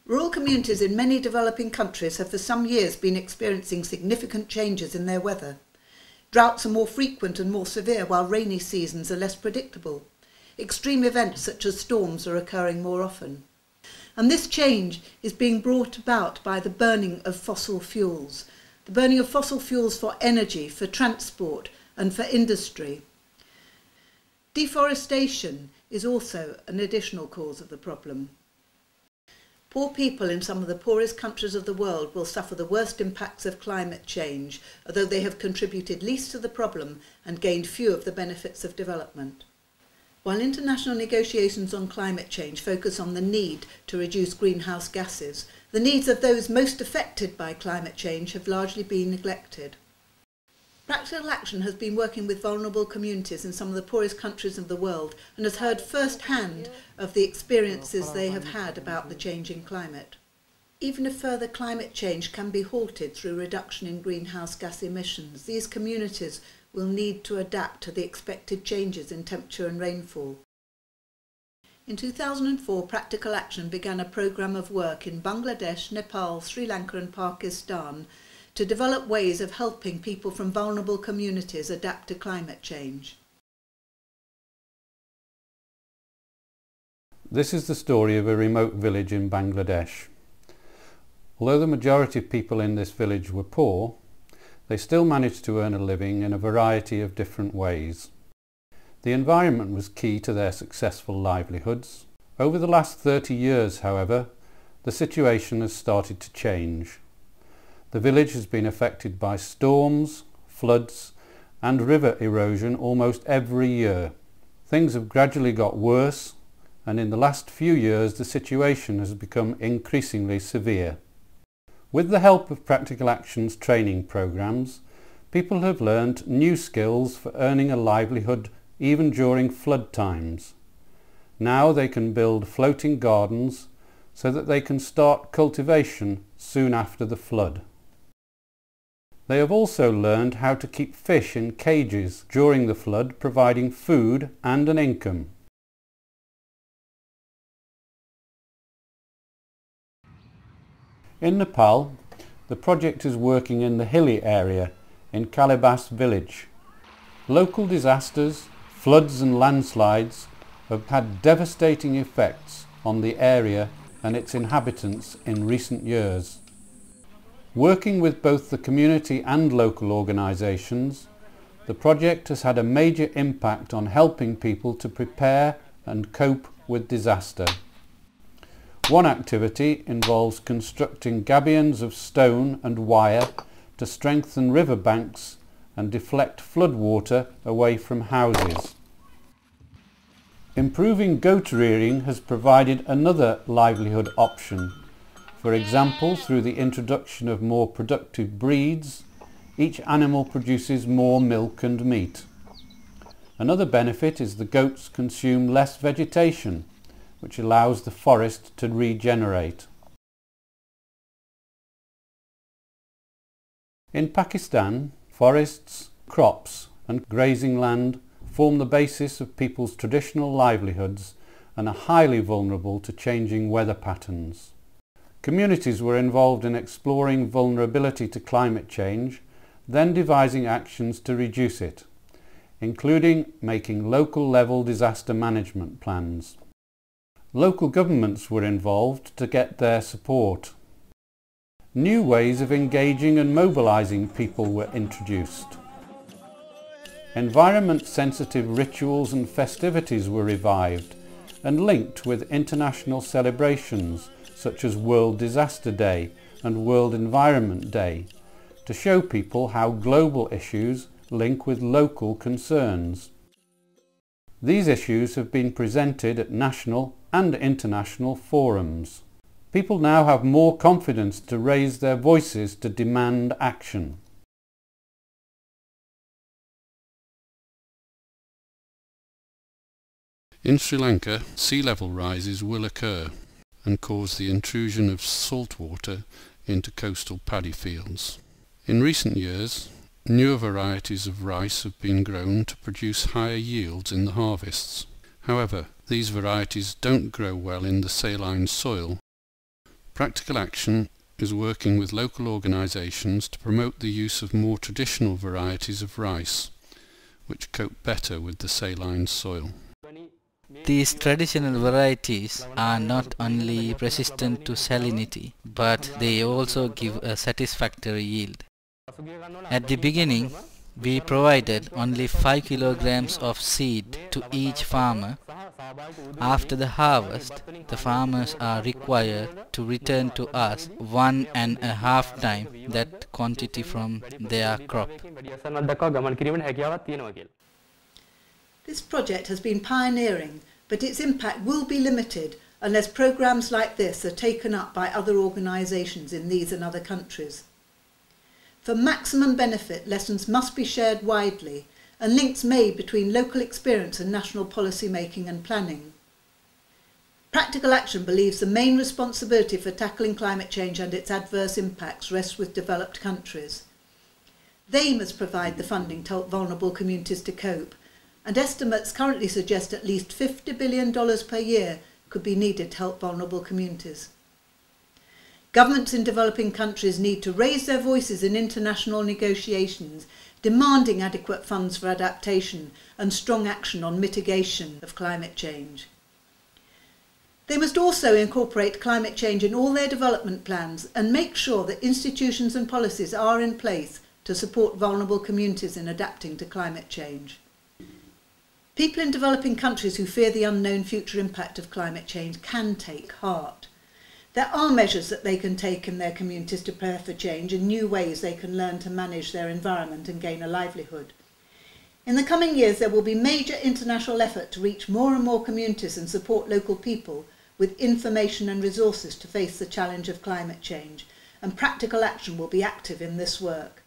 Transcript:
Rural communities in many developing countries have for some years been experiencing significant changes in their weather. Droughts are more frequent and more severe, while rainy seasons are less predictable. Extreme events such as storms are occurring more often. And this change is being brought about by the burning of fossil fuels. The burning of fossil fuels for energy, for transport and for industry. Deforestation is also an additional cause of the problem. Poor people in some of the poorest countries of the world will suffer the worst impacts of climate change, although they have contributed least to the problem and gained few of the benefits of development. While international negotiations on climate change focus on the need to reduce greenhouse gases, the needs of those most affected by climate change have largely been neglected. Practical Action has been working with vulnerable communities in some of the poorest countries of the world and has heard first-hand of the experiences they have had about the changing climate. Even if further climate change can be halted through reduction in greenhouse gas emissions, these communities will need to adapt to the expected changes in temperature and rainfall. In 2004, Practical Action began a programme of work in Bangladesh, Nepal, Sri Lanka and Pakistan to develop ways of helping people from vulnerable communities adapt to climate change. This is the story of a remote village in Bangladesh. Although the majority of people in this village were poor, they still managed to earn a living in a variety of different ways. The environment was key to their successful livelihoods. Over the last 30 years, however, the situation has started to change. The village has been affected by storms, floods and river erosion almost every year. Things have gradually got worse, and in the last few years the situation has become increasingly severe. With the help of Practical Action's training programs, people have learned new skills for earning a livelihood even during flood times. Now they can build floating gardens so that they can start cultivation soon after the flood. They have also learned how to keep fish in cages during the flood, providing food and an income. In Nepal, the project is working in the hilly area in Kalibas village. Local disasters, floods and landslides have had devastating effects on the area and its inhabitants in recent years. Working with both the community and local organisations, the project has had a major impact on helping people to prepare and cope with disaster. One activity involves constructing gabions of stone and wire to strengthen river banks and deflect floodwater away from houses. Improving goat rearing has provided another livelihood option. For example, through the introduction of more productive breeds, each animal produces more milk and meat. Another benefit is the goats consume less vegetation, which allows the forest to regenerate. In Pakistan, forests, crops and grazing land form the basis of people's traditional livelihoods and are highly vulnerable to changing weather patterns. Communities were involved in exploring vulnerability to climate change, then devising actions to reduce it, including making local-level disaster management plans. Local governments were involved to get their support. New ways of engaging and mobilising people were introduced. Environment-sensitive rituals and festivities were revived and linked with international celebrations such as World Disaster Day and World Environment Day, to show people how global issues link with local concerns. These issues have been presented at national and international forums. People now have more confidence to raise their voices to demand action. In Sri Lanka, sea level rises will occur and cause the intrusion of salt water into coastal paddy fields. In recent years, newer varieties of rice have been grown to produce higher yields in the harvests. However, these varieties don't grow well in the saline soil, Practical Action is working with local organisations to promote the use of more traditional varieties of rice, which cope better with the saline soil. These traditional varieties are not only resistant to salinity, but they also give a satisfactory yield. At the beginning, we provided only 5 kilograms of seed to each farmer. After the harvest, the farmers are required to return to us 1.5 times that quantity from their crop. This project has been pioneering, but its impact will be limited unless programmes like this are taken up by other organisations in these and other countries. For maximum benefit, lessons must be shared widely and links made between local experience and national policy making and planning. Practical Action believes the main responsibility for tackling climate change and its adverse impacts rests with developed countries. They must provide the funding to help vulnerable communities to cope, and estimates currently suggest at least $50 billion per year could be needed to help vulnerable communities. Governments in developing countries need to raise their voices in international negotiations, demanding adequate funds for adaptation and strong action on mitigation of climate change. They must also incorporate climate change in all their development plans and make sure that institutions and policies are in place to support vulnerable communities in adapting to climate change. People in developing countries who fear the unknown future impact of climate change can take heart. There are measures that they can take in their communities to prepare for change and new ways they can learn to manage their environment and gain a livelihood. In the coming years, there will be major international effort to reach more and more communities and support local people with information and resources to face the challenge of climate change, and Practical Action will be active in this work.